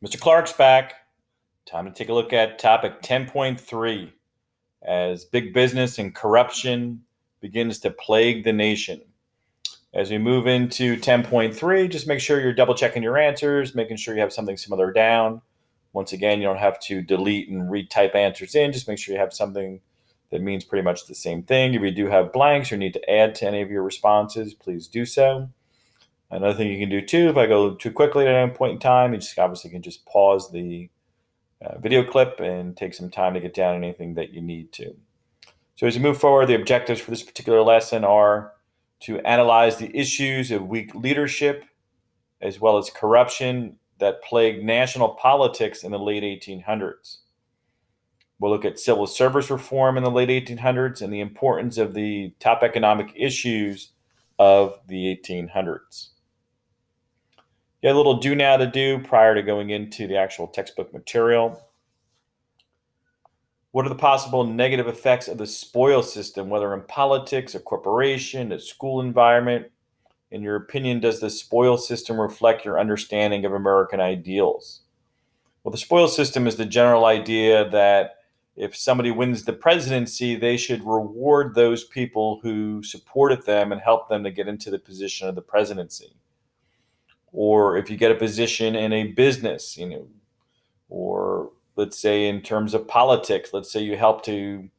Mr. Clark's back. Time to take a look at topic 10.3 as big business and corruption begins to plague the nation. As we move into 10.3, just make sure you're double checking your answers, making sure you have something similar down. Once again, you don't have to delete and retype answers in. Just make sure you have something that means pretty much the same thing. If you do have blanks or need to add to any of your responses, please do so. Another thing you can do too, if I go too quickly at any point in time, you just obviously can just pause the video clip and take some time to get down anything that you need to. So as you move forward, the objectives for this particular lesson are to analyze the issues of weak leadership as well as corruption that plagued national politics in the late 1800s. We'll look at civil service reform in the late 1800s and the importance of the top economic issues of the 1800s. You have a little do now to do prior to going into the actual textbook material. What are the possible negative effects of the spoil system, whether in politics, a corporation, a school environment? In your opinion, does the spoil system reflect your understanding of American ideals? Well, the spoil system is the general idea that if somebody wins the presidency, they should reward those people who supported them and help them to get into the position of the presidency. Or if you get a position in a business, or let's say in terms of politics, let's say you help to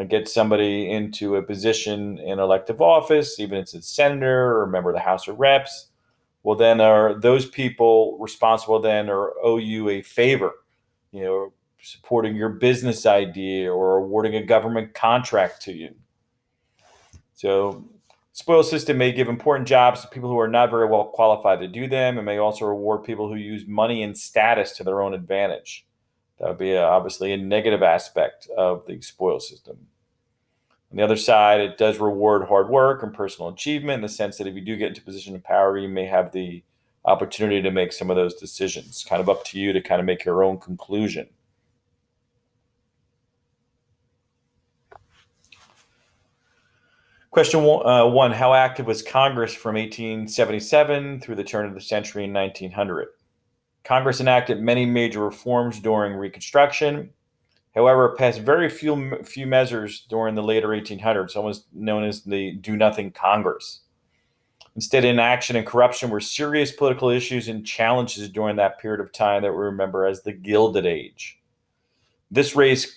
get somebody into a position in elective office, even if it's a senator or a member of the House of Reps, well, then are those people responsible then or owe you a favor, supporting your business idea or awarding a government contract to you. So spoil system may give important jobs to people who are not very well qualified to do them and may also reward people who use money and status to their own advantage. That would be obviously a negative aspect of the spoil system. On the other side, it does reward hard work and personal achievement in the sense that if you do get into a position of power, you may have the opportunity to make some of those decisions. Kind of up to you to kind of make your own conclusion. Question one, how active was Congress from 1877 through the turn of the century in 1900? Congress enacted many major reforms during Reconstruction. However, it passed very few measures during the later 1800s, almost known as the Do-Nothing Congress. Instead, inaction and corruption were serious political issues and challenges during that period of time that we remember as the Gilded Age. This raised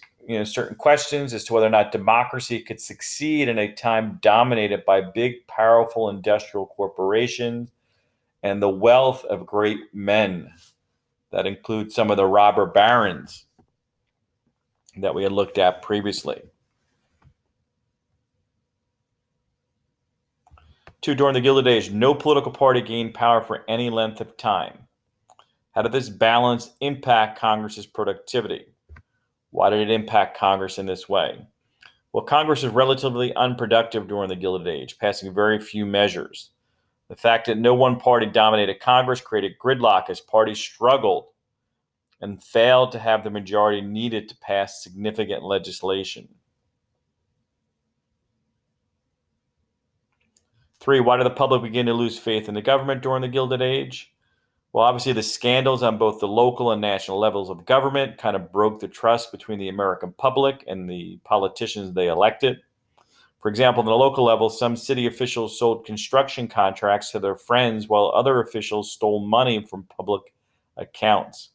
certain questions as to whether or not democracy could succeed in a time dominated by big, powerful industrial corporations and the wealth of great men. That includes some of the robber barons that we had looked at previously. 2, during the Gilded Age, no political party gained power for any length of time. How did this balance impact Congress's productivity? Why did it impact Congress in this way? Well, Congress was relatively unproductive during the Gilded Age, passing very few measures. The fact that no one party dominated Congress created gridlock as parties struggled and failed to have the majority needed to pass significant legislation. 3, why did the public begin to lose faith in the government during the Gilded Age? Well, obviously, the scandals on both the local and national levels of government kind of broke the trust between the American public and the politicians they elected. For example, on the local level, some city officials sold construction contracts to their friends while other officials stole money from public accounts.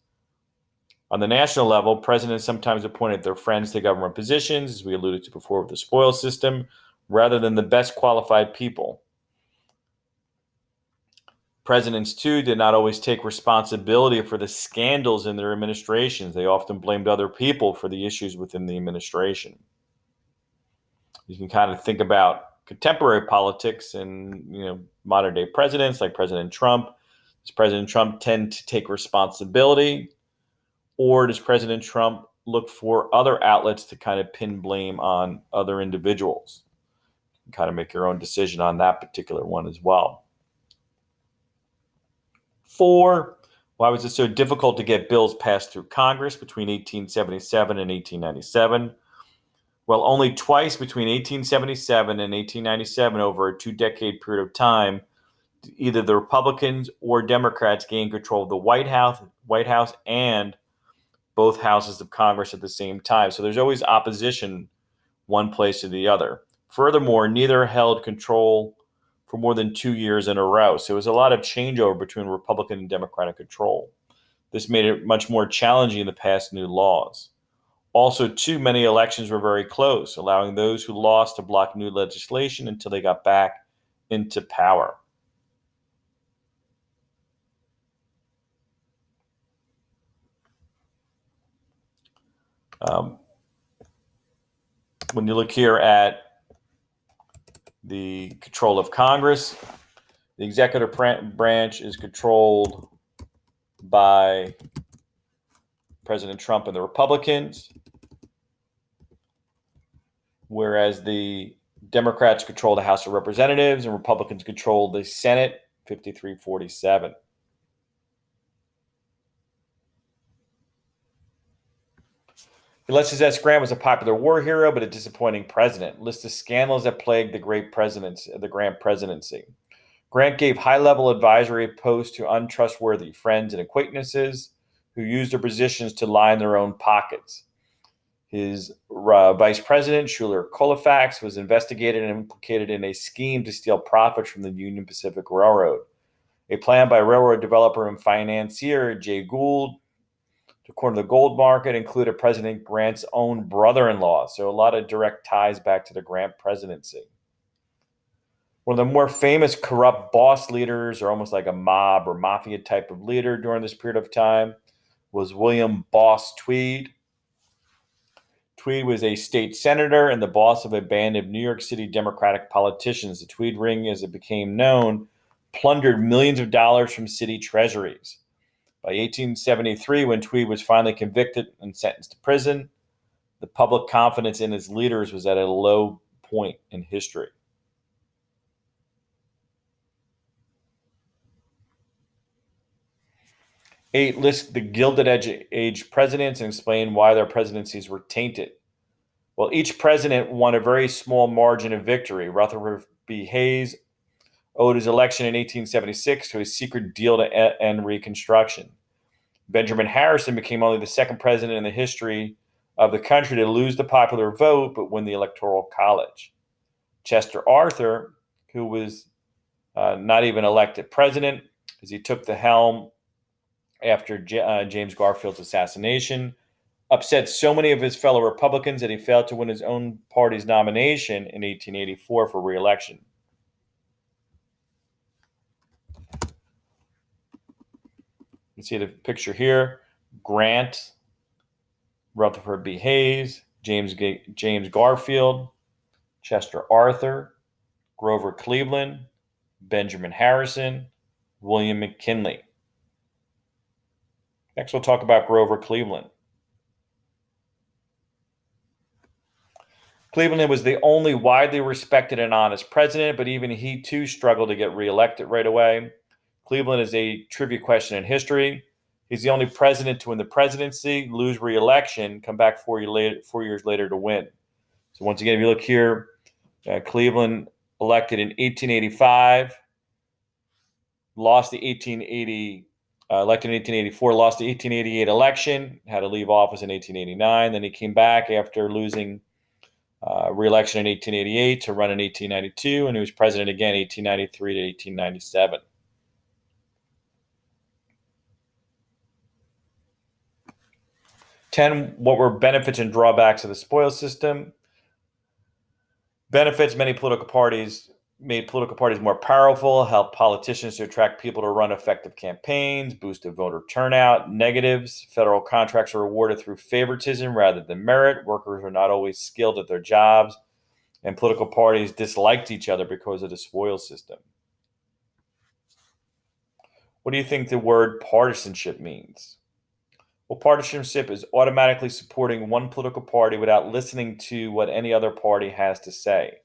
On the national level, presidents sometimes appointed their friends to government positions, as we alluded to before with the spoil system, rather than the best qualified people. Presidents, too, did not always take responsibility for the scandals in their administrations. They often blamed other people for the issues within the administration. You can kind of think about contemporary politics and modern day presidents like President Trump. Does President Trump tend to take responsibility, or does President Trump look for other outlets to kind of pin blame on other individuals? You can kind of make your own decision on that particular one as well. 4, why was it so difficult to get bills passed through Congress between 1877 and 1897? Well, only twice between 1877 and 1897, over a 2-decade period of time, either the Republicans or Democrats gained control of the White White House and both houses of Congress at the same time. So there's always opposition one place or the other. Furthermore, neither held control for more than 2 years in a row. So it was a lot of changeover between Republican and Democratic control. This made it much more challenging to pass new laws. Also, too many elections were very close, allowing those who lost to block new legislation until they got back into power. Um, when you look here at the control of Congress, the executive branch is controlled by President Trump and the Republicans, whereas the Democrats control the House of Representatives and Republicans control the Senate, 53-47. Ulysses S. Grant was a popular war hero, but a disappointing president. List of scandals that plagued the Grant presidency. Grant gave high-level advisory posts to untrustworthy friends and acquaintances who used their positions to line their own pockets. His vice president, Schuyler Colfax, was investigated and implicated in a scheme to steal profits from the Union Pacific Railroad. A plan by railroad developer and financier Jay Gould to corner the gold market included President Grant's own brother-in-law, so a lot of direct ties back to the Grant presidency. One of the more famous corrupt boss leaders, or almost like a mob or mafia type of leader during this period of time, was William Boss Tweed. Tweed was a state senator and the boss of a band of New York City Democratic politicians. The Tweed Ring, as it became known, plundered millions of dollars from city treasuries. By 1873, when Tweed was finally convicted and sentenced to prison, the public confidence in his leaders was at a low point in history. 8, list the Gilded Age presidents and explain why their presidencies were tainted. Well, each president won a very small margin of victory. Rutherford B. Hayes owed his election in 1876 to a secret deal to end Reconstruction. Benjamin Harrison became only the second president in the history of the country to lose the popular vote but win the Electoral College. Chester Arthur, who was not even elected president, as he took the helm after James Garfield's assassination, upset so many of his fellow Republicans that he failed to win his own party's nomination in 1884 for re-election. You can see the picture here. Grant, Rutherford B. Hayes, James Garfield, Chester Arthur, Grover Cleveland, Benjamin Harrison, William McKinley. Next, we'll talk about Grover Cleveland. Cleveland was the only widely respected and honest president, but even he too struggled to get reelected right away. Cleveland is a trivia question in history. He's the only president to win the presidency, lose re-election, come back 4 years later to win. So once again, if you look here, Cleveland elected in 1885, lost the 1880, elected in 1884, lost the 1888 election, had to leave office in 1889. Then he came back after losing re-election in 1888 to run in 1892, and he was president again 1893 to 1897. What were benefits and drawbacks of the spoils system? Benefits: made political parties more powerful, helped politicians to attract people to run effective campaigns, boosted voter turnout. Negatives: federal contracts are awarded through favoritism rather than merit. Workers are not always skilled at their jobs, and political parties disliked each other because of the spoils system. What do you think the word partisanship means? Well, partisanship is automatically supporting one political party without listening to what any other party has to say.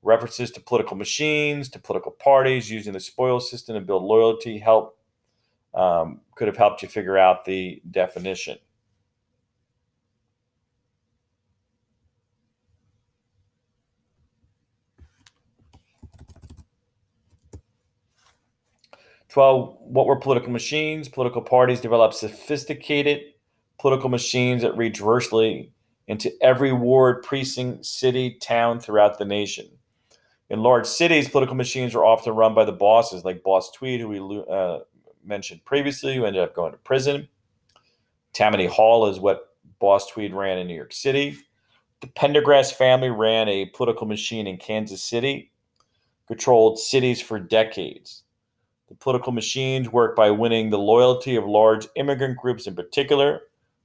References to political machines, to political parties, using the spoils system to build loyalty could have helped you figure out the definition. 12, what were political machines? Political parties developed sophisticated political machines that reach virtually into every ward, precinct, city, town throughout the nation. In large cities, political machines were often run by the bosses, like Boss Tweed, who we mentioned previously, who ended up going to prison. Tammany Hall is what Boss Tweed ran in New York City. The Pendergrass family ran a political machine in Kansas City, controlled cities for decades. The political machines worked by winning the loyalty of large immigrant groups in particular,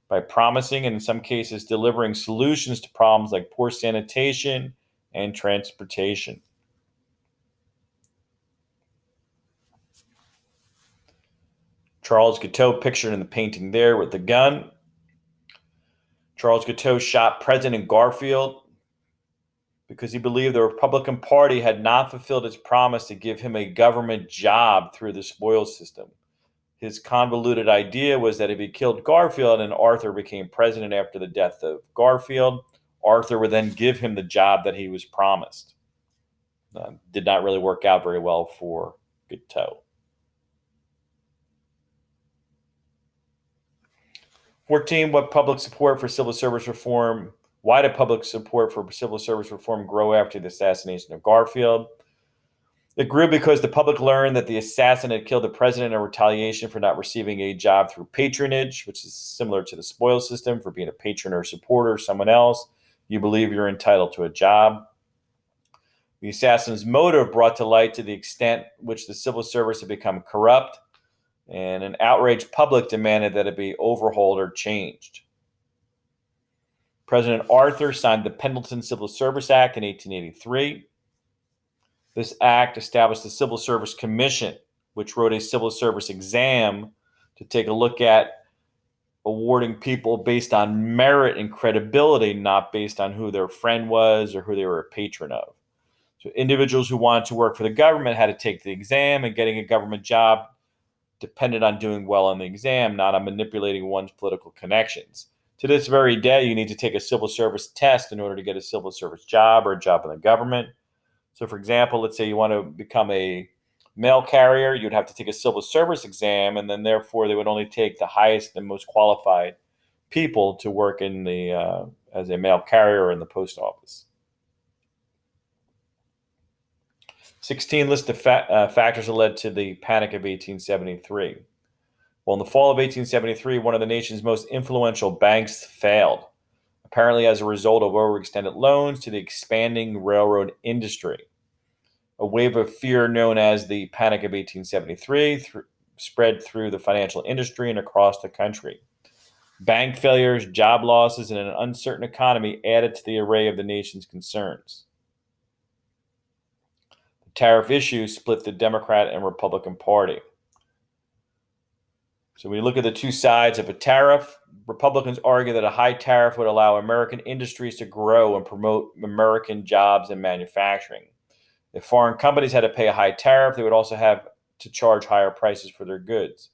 by promising and in some cases delivering solutions to problems like poor sanitation and transportation. Charles Guiteau, pictured in the painting there with the gun. Charles Guiteau shot President Garfield because he believed the Republican Party had not fulfilled its promise to give him a government job through the spoils system. His convoluted idea was that if he killed Garfield and Arthur became president after the death of Garfield, Arthur would then give him the job that he was promised. Did not really work out very well for Guiteau. 14, why did public support for civil service reform grow after the assassination of Garfield? It grew because the public learned that the assassin had killed the president in retaliation for not receiving a job through patronage, which is similar to the spoils system. For being a patron or supporter of someone else, you believe you're entitled to a job. The assassin's motive brought to light to the extent which the civil service had become corrupt, and an outraged public demanded that it be overhauled or changed. President Arthur signed the Pendleton Civil Service Act in 1883. This act established the Civil Service Commission, which wrote a civil service exam to take a look at awarding people based on merit and credibility, not based on who their friend was or who they were a patron of. So individuals who wanted to work for the government had to take the exam, and getting a government job depended on doing well on the exam, not on manipulating one's political connections. To this very day, you need to take a civil service test in order to get a civil service job or a job in the government. So, for example, let's say you want to become a mail carrier, you'd have to take a civil service exam, and then therefore they would only take the highest and most qualified people to work in the as a mail carrier or in the post office. 16, list the factors that led to the Panic of 1873. Well, in the fall of 1873, one of the nation's most influential banks failed, apparently as a result of overextended loans to the expanding railroad industry. A wave of fear known as the Panic of 1873 spread through the financial industry and across the country. Bank failures, job losses, and an uncertain economy added to the array of the nation's concerns. The tariff issue split the Democrat and Republican Party. So when you look at the two sides of a tariff, Republicans argue that a high tariff would allow American industries to grow and promote American jobs and manufacturing. If foreign companies had to pay a high tariff, they would also have to charge higher prices for their goods.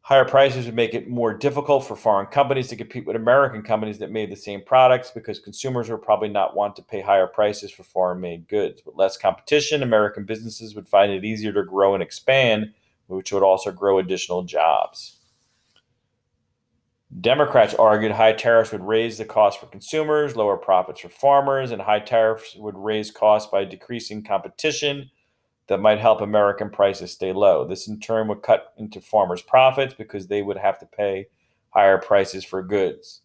Higher prices would make it more difficult for foreign companies to compete with American companies that made the same products, because consumers would probably not want to pay higher prices for foreign-made goods. With less competition, American businesses would find it easier to grow and expand, which would also grow additional jobs. Democrats argued high tariffs would raise the cost for consumers, lower profits for farmers, and high tariffs would raise costs by decreasing competition that might help American prices stay low. This in turn would cut into farmers' profits because they would have to pay higher prices for goods.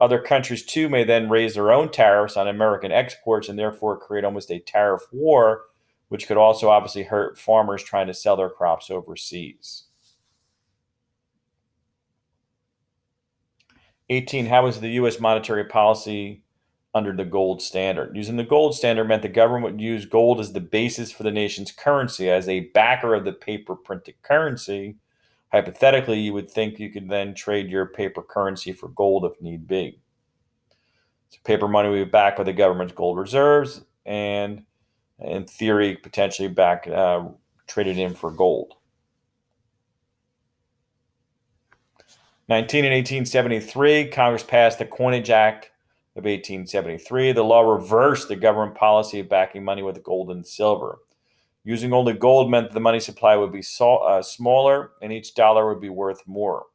Other countries too may then raise their own tariffs on American exports and therefore create almost a tariff war, which could also obviously hurt farmers trying to sell their crops overseas. 18, how was the U.S. monetary policy under the gold standard? Using the gold standard meant the government would use gold as the basis for the nation's currency. As a backer of the paper printed currency, hypothetically, you would think you could then trade your paper currency for gold if need be. So paper money would be backed by the government's gold reserves and, in theory, potentially traded in for gold. 19, in 1873, Congress passed the Coinage Act of 1873. The law reversed the government policy of backing money with gold and silver. Using only gold meant that the money supply would be smaller and each dollar would be worth more.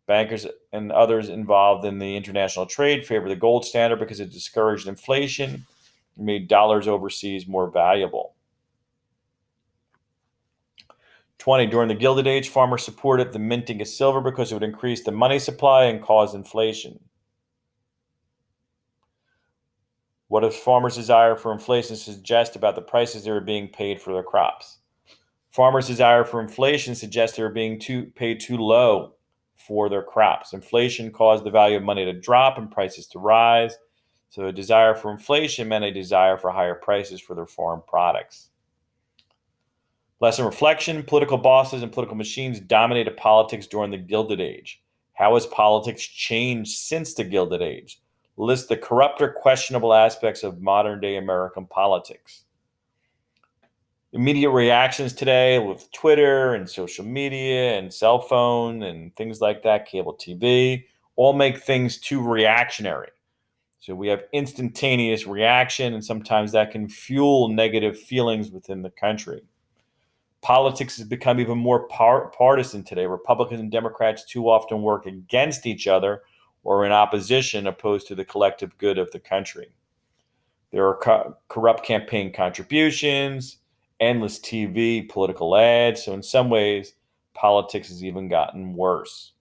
Bankers and others involved in the international trade favored the gold standard because it discouraged inflation and made dollars overseas more valuable. 20. During the Gilded Age, farmers supported the minting of silver because it would increase the money supply and cause inflation. What does farmers' desire for inflation suggest about the prices they were being paid for their crops? Farmers' desire for inflation suggests they were being paid too low for their crops. Inflation caused the value of money to drop and prices to rise. So a desire for inflation meant a desire for higher prices for their farm products. Lesson reflection: political bosses and political machines dominated politics during the Gilded Age. How has politics changed since the Gilded Age? List the corrupt or questionable aspects of modern day American politics. Immediate reactions today with Twitter and social media and cell phone and things like that, cable TV, all make things too reactionary. So we have instantaneous reaction, and sometimes that can fuel negative feelings within the country. Politics has become even more partisan today. Republicans and Democrats too often work against each other or in opposition, opposed to the collective good of the country. There are corrupt campaign contributions, endless TV, political ads. So in some ways, politics has even gotten worse.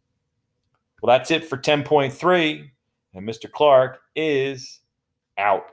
Well, that's it for 10.3, and Mr. Clark is out.